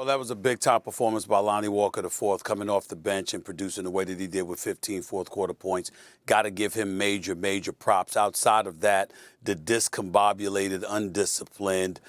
Well, that was a big-time performance by Lonnie Walker IV, coming off the bench and producing the way that he did with 15 fourth-quarter points. Got to give him major, major props. Outside of that, the discombobulated, undisciplined,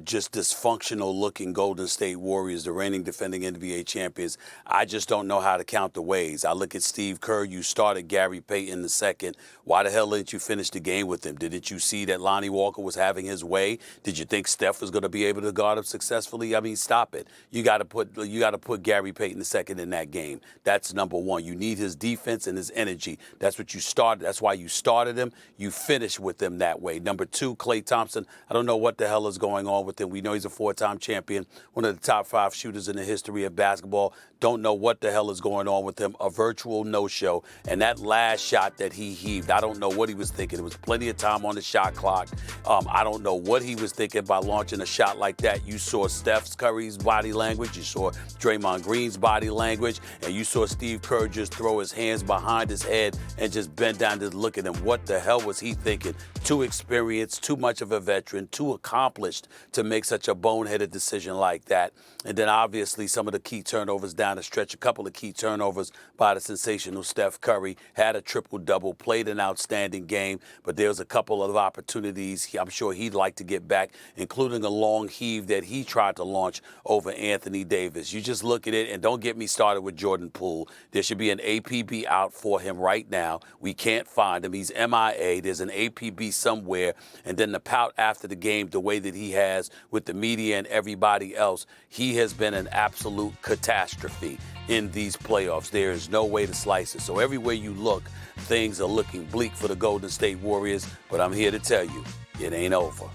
just dysfunctional-looking Golden State Warriors, the reigning defending NBA champions, I just don't know how to count the ways. I look at Steve Kerr. You started Gary Payton the second. Why the hell didn't you finish the game with him? Didn't you see that Lonnie Walker was having his way? Did you think Steph was going to be able to guard him successfully? I mean, stop it. You got to put Gary Payton the second in that game. That's number one. You need his defense and his energy. That's what you started. That's why you started him. You finish with him that way. Number two, Klay Thompson. I don't know what the hell is going on with him. We know he's a four-time champion, one of the top 5 shooters in the history of basketball. Don't know what the hell is going on with him. A virtual no-show. And that last shot that he heaved, I don't know what he was thinking. There was plenty of time on the shot clock. I don't know what he was thinking by launching a shot like that. You saw Steph Curry's body language. You saw Draymond Green's body language. And you saw Steve Kerr just throw his hands behind his head and just bend down to look at him. What the hell was he thinking? Too experienced, too much of a veteran, too accomplished to make such a boneheaded decision like that. And then obviously some of the key turnovers down the stretch, a couple of key turnovers by the sensational Steph Curry, had a triple-double, played an outstanding game, but there was a couple of opportunities I'm sure he'd like to get back, including a long heave that he tried to launch over Anthony Davis. You just look at it, and don't get me started with Jordan Poole. There should be an APB out for him right now. We can't find him. He's MIA. There's an APB somewhere. And then the pout after the game, the way that he has with the media and everybody else, he has been an absolute catastrophe in these playoffs. There is no way to slice it. So everywhere you look, things are looking bleak for the Golden State Warriors, but I'm here to tell you, it ain't over.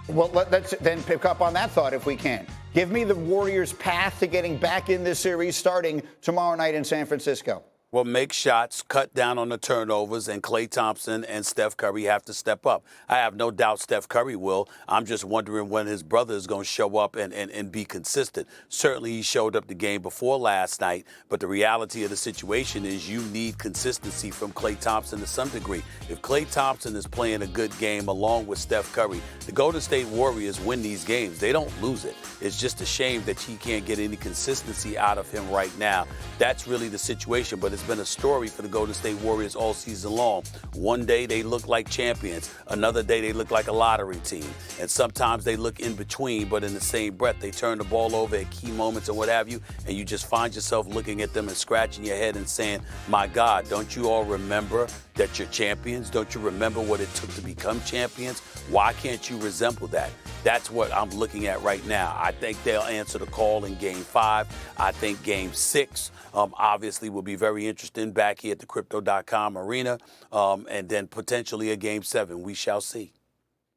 Well, let's then pick up on that thought if we can. Give me the Warriors' path to getting back in this series starting tomorrow night in San Francisco. Well, make shots, cut down on the turnovers, and Klay Thompson and Steph Curry have to step up. I have no doubt Steph Curry will. I'm just wondering when his brother is going to show up and be consistent. Certainly he showed up the game before last night, but the reality of the situation is you need consistency from Klay Thompson to some degree. If Klay Thompson is playing a good game along with Steph Curry, the Golden State Warriors win these games. They don't lose it. It's just a shame that he can't get any consistency out of him right now. That's really the situation, but it's been a story for the Golden State Warriors all season long. One day they look like champions. Another day they look like a lottery team. And sometimes they look in between, but in the same breath, they turn the ball over at key moments and what have you, and you just find yourself looking at them and scratching your head and saying, my God, don't you all remember that you're champions? Don't you remember what it took to become champions? Why can't you resemble that? That's what I'm looking at right now. I think they'll answer the call in Game 5. I think Game 6 obviously will be very interesting back here at the Crypto.com arena, and then potentially a Game 7. We shall see.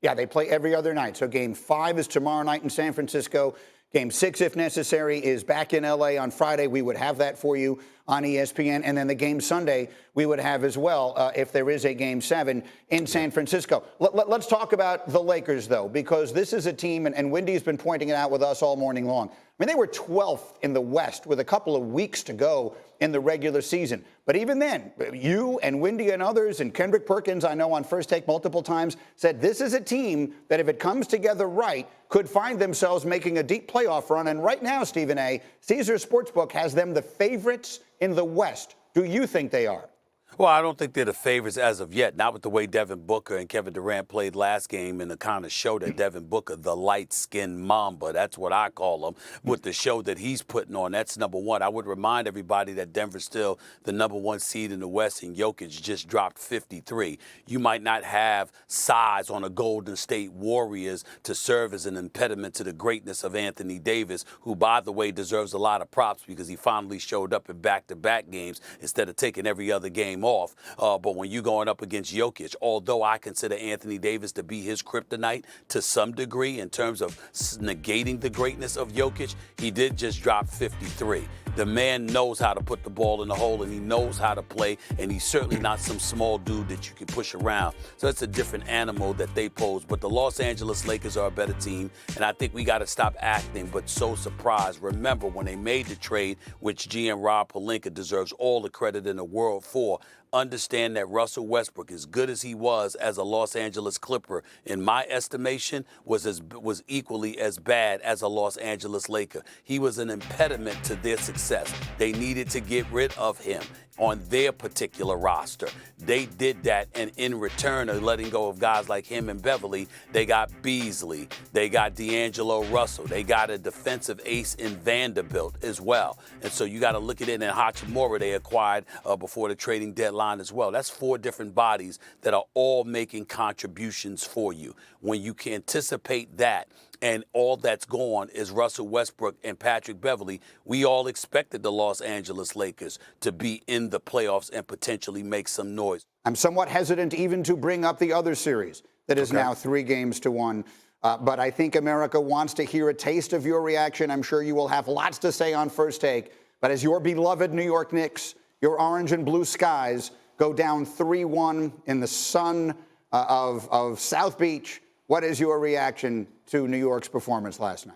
Yeah, they play every other night. So Game 5 is tomorrow night in San Francisco. Game 6, if necessary, is back in L.A. on Friday. We would have that for you on ESPN. And then the game Sunday we would have as well if there is a Game 7 in San Francisco. Let's talk about the Lakers, though, because this is a team, and Wendy's been pointing it out with us all morning long. I mean, they were 12th in the West with a couple of weeks to go in the regular season. But even then, you and Wendy and others, and Kendrick Perkins, I know on First Take multiple times, said this is a team that if it comes together right, could find themselves making a deep playoff run. And right now, Stephen A., Caesars Sportsbook has them the favorites in the West. Do you think they are? Well, I don't think they're the favorites as of yet, not with the way Devin Booker and Kevin Durant played last game and the kind of show that Devin Booker, the light-skinned Mamba, that's what I call him, with the show that he's putting on. That's number one. I would remind everybody that Denver's still the number one seed in the West, and Jokic just dropped 53. You might not have size on a Golden State Warriors to serve as an impediment to the greatness of Anthony Davis, who, by the way, deserves a lot of props because he finally showed up in back-to-back games instead of taking every other game off. But when you're going up against Jokic, although I consider Anthony Davis to be his kryptonite to some degree in terms of negating the greatness of Jokic, he did just drop 53. The man knows how to put the ball in the hole, and he knows how to play, and he's certainly not some small dude that you can push around. So it's a different animal that they pose. But the Los Angeles Lakers are a better team, and I think we got to stop acting but so surprised. Remember, when they made the trade, which GM Rob Pelinka deserves all the credit in the world for, understand that Russell Westbrook, as good as he was as a Los Angeles Clipper, in my estimation, was equally as bad as a Los Angeles Laker. He was an impediment to their success. They needed to get rid of him on their particular roster. They did that, and in return of letting go of guys like him and Beverly, they got Beasley, they got D'Angelo Russell, they got a defensive ace in Vanderbilt as well. And so you got to look at it, and Hachimura they acquired before the trading deadline as well. That's 4 different bodies that are all making contributions for you. When you can anticipate that, and all that's gone is Russell Westbrook and Patrick Beverly, we all expected the Los Angeles Lakers to be in the playoffs and potentially make some noise. I'm somewhat hesitant even to bring up the other series that is now 3-1. But I think America wants to hear a taste of your reaction. I'm sure you will have lots to say on First Take. But as your beloved New York Knicks, your orange and blue skies go down 3-1 in the sun of South Beach, what is your reaction to New York's performance last night?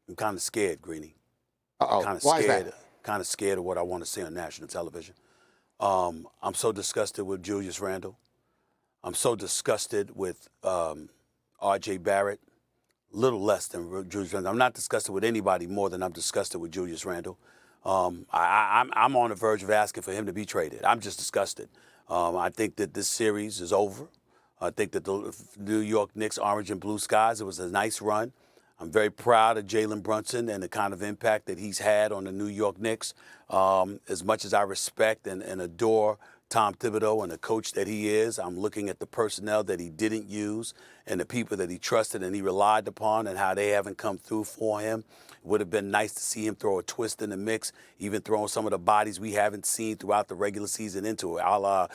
I'm kind of scared, Greeny. Uh-oh. Why is that? Kind of scared of what I want to see on national television. I'm so disgusted with Julius Randle. I'm so disgusted with R.J. Barrett. Little less than Julius Randle. I'm not disgusted with anybody more than I'm disgusted with Julius Randle. I'm on the verge of asking for him to be traded. I'm just disgusted. I think that this series is over. I think that the New York Knicks, orange and blue skies, it was a nice run. I'm very proud of Jalen Brunson and the kind of impact that he's had on the New York Knicks. As much as I respect and adore Tom Thibodeau and the coach that he is, I'm looking at the personnel that he didn't use and the people that he trusted and he relied upon and how they haven't come through for him. It would have been nice to see him throw a twist in the mix, even throwing some of the bodies we haven't seen throughout the regular season into it, a la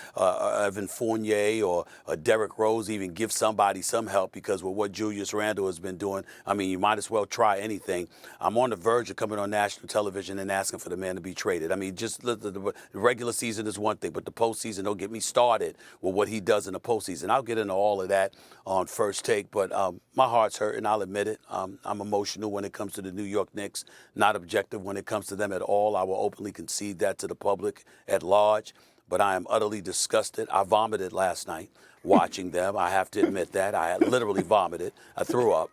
Evan Fournier or Derrick Rose, even give somebody some help, because with what Julius Randle has been doing, I mean, you might as well try anything. I'm on the verge of coming on national television and asking for the man to be traded. I mean, just the regular season is one thing, but the postseason, don't get me started with what he does in the postseason. I'll get into all of that on First Take, but my heart's hurting, I'll admit it. I'm emotional when it comes to the New York Knicks, not objective when it comes to them at all. I will openly concede that to the public at large, but I am utterly disgusted. I vomited last night watching them. I have to admit that. I literally vomited. I threw up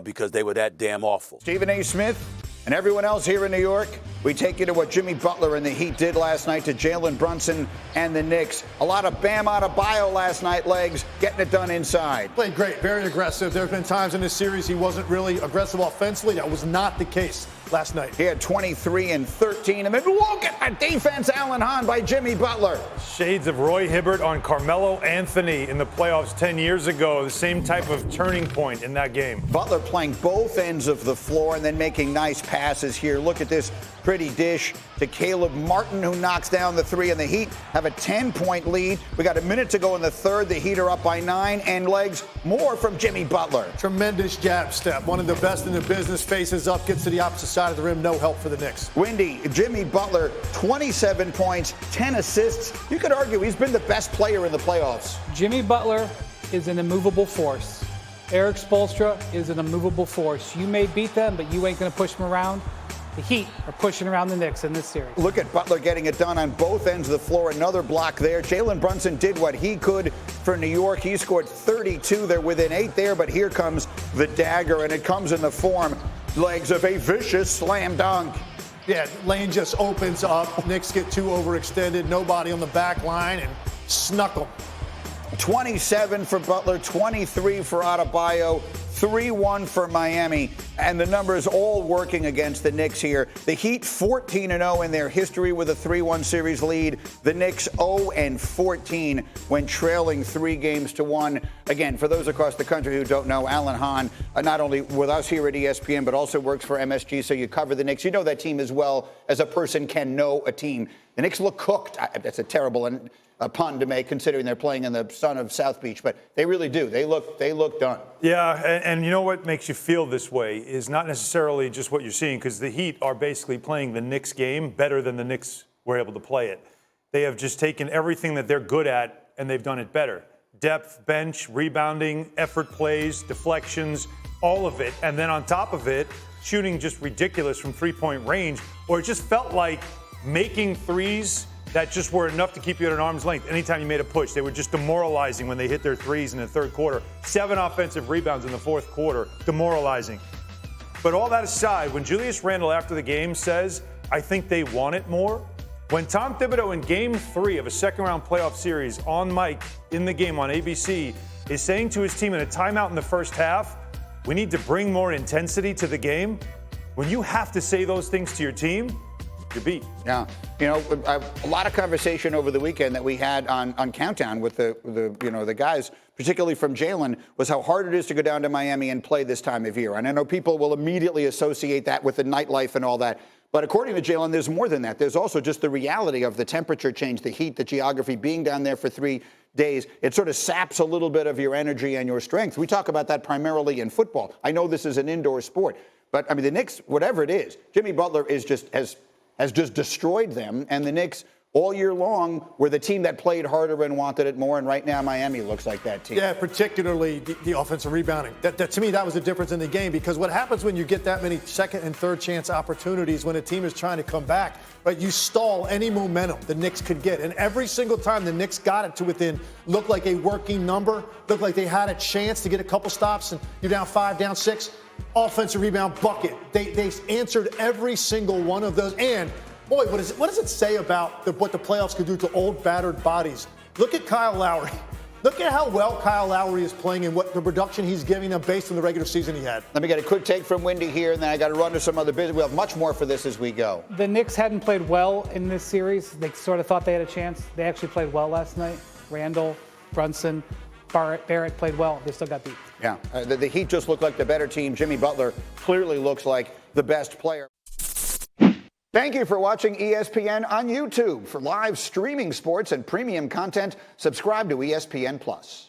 because they were that damn awful. Stephen A. Smith and everyone else here in New York, we take you to what Jimmy Butler and the Heat did last night to Jalen Brunson and the Knicks. A lot of Bam Adebayo last night, legs, getting it done inside. Played great, very aggressive. There have been times in this series he wasn't really aggressive offensively. That was not the case last night. He had 23 and 13. And then look at that defense, Alan Hahn, by Jimmy Butler. Shades of Roy Hibbert on Carmelo Anthony in the playoffs 10 years ago. The same type of turning point in that game. Butler playing both ends of the floor and then making nice passes here. Look at this pretty dish to Caleb Martin, who knocks down the three, and the Heat have a 10-point lead. We got a minute to go in the third. The Heat are up by 9, and legs more from Jimmy Butler. Tremendous jab step. One of the best in the business. Faces up, gets to the opposite side of the rim. No help for the Knicks. Windy, Jimmy Butler, 27 points, 10 assists. You could argue he's been the best player in the playoffs. Jimmy Butler is an immovable force. Eric Spoelstra is an immovable force. You may beat them, but you ain't going to push them around. The Heat are pushing around the Knicks in this series. Look at Butler getting it done on both ends of the floor. Another block there. Jalen Brunson did what he could for New York. He scored 32. They're within 8 there, but here comes the dagger, and it comes in the form, legs, of a vicious slam dunk. Yeah, lane just opens up. Knicks get too overextended. Nobody on the back line, and snuck them. 27 for Butler, 23 for Adebayo, 3-1 for Miami, and the numbers all working against the Knicks here. The Heat 14-0 in their history with a 3-1 series lead. The Knicks 0-14 when trailing 3-1. Again, for those across the country who don't know, Alan Hahn, not only with us here at ESPN, but also works for MSG, so you cover the Knicks. You know that team as well as a person can know a team. The Knicks look cooked. That's a terrible pun to make, considering they're playing in the sun of South Beach, but they really do. They look done. Yeah, and you know what makes you feel this way is not necessarily just what you're seeing, because the Heat are basically playing the Knicks game better than the Knicks were able to play it. They have just taken everything that they're good at, and they've done it better. Depth, bench, rebounding, effort plays, deflections, all of it. And then on top of it, shooting just ridiculous from three-point range, or it just felt like making threes that just were enough to keep you at an arm's length. Anytime you made a push, they were just demoralizing when they hit their threes in the third quarter. 7 offensive rebounds in the fourth quarter, demoralizing. But all that aside, when Julius Randle after the game says, I think they want it more, when Tom Thibodeau in Game 3 of a second-round playoff series on mic in the game on ABC is saying to his team in a timeout in the first half, we need to bring more intensity to the game, when you have to say those things to your team, you're beat. Yeah. A lot of conversation over the weekend that we had on Countdown with the guys, particularly from Jalen, was how hard it is to go down to Miami and play this time of year. And I know people will immediately associate that with the nightlife and all that. But according to Jalen, there's more than that. There's also just the reality of the temperature change, the heat, the geography, being down there for 3 days. It sort of saps a little bit of your energy and your strength. We talk about that primarily in football. I know this is an indoor sport. But, I mean, the Knicks, whatever it is, Jimmy Butler is has just destroyed them. And the Knicks, all year long, were the team that played harder and wanted it more. And right now, Miami looks like that team. Yeah, particularly the offensive rebounding. That to me, that was the difference in the game, because what happens when you get that many second and third chance opportunities when a team is trying to come back, right? You stall any momentum the Knicks could get. And every single time the Knicks got it to within, looked like a working number, looked like they had a chance to get a couple stops, and you're down 5, down 6. Offensive rebound bucket. They answered every single one of those. And, boy, what does it say about what the playoffs could do to old, battered bodies? Look at Kyle Lowry. Look at how well Kyle Lowry is playing and what the production he's giving them based on the regular season he had. Let me get a quick take from Wendy here, and then I got to run to some other business. We'll have much more for this as we go. The Knicks hadn't played well in this series. They sort of thought they had a chance. They actually played well last night. Randall, Brunson, Barrett played well. They still got beat. Yeah, the Heat just look like the better team. Jimmy Butler clearly looks like the best player. Thank you for watching ESPN on YouTube. For live streaming sports and premium content, subscribe to ESPN+.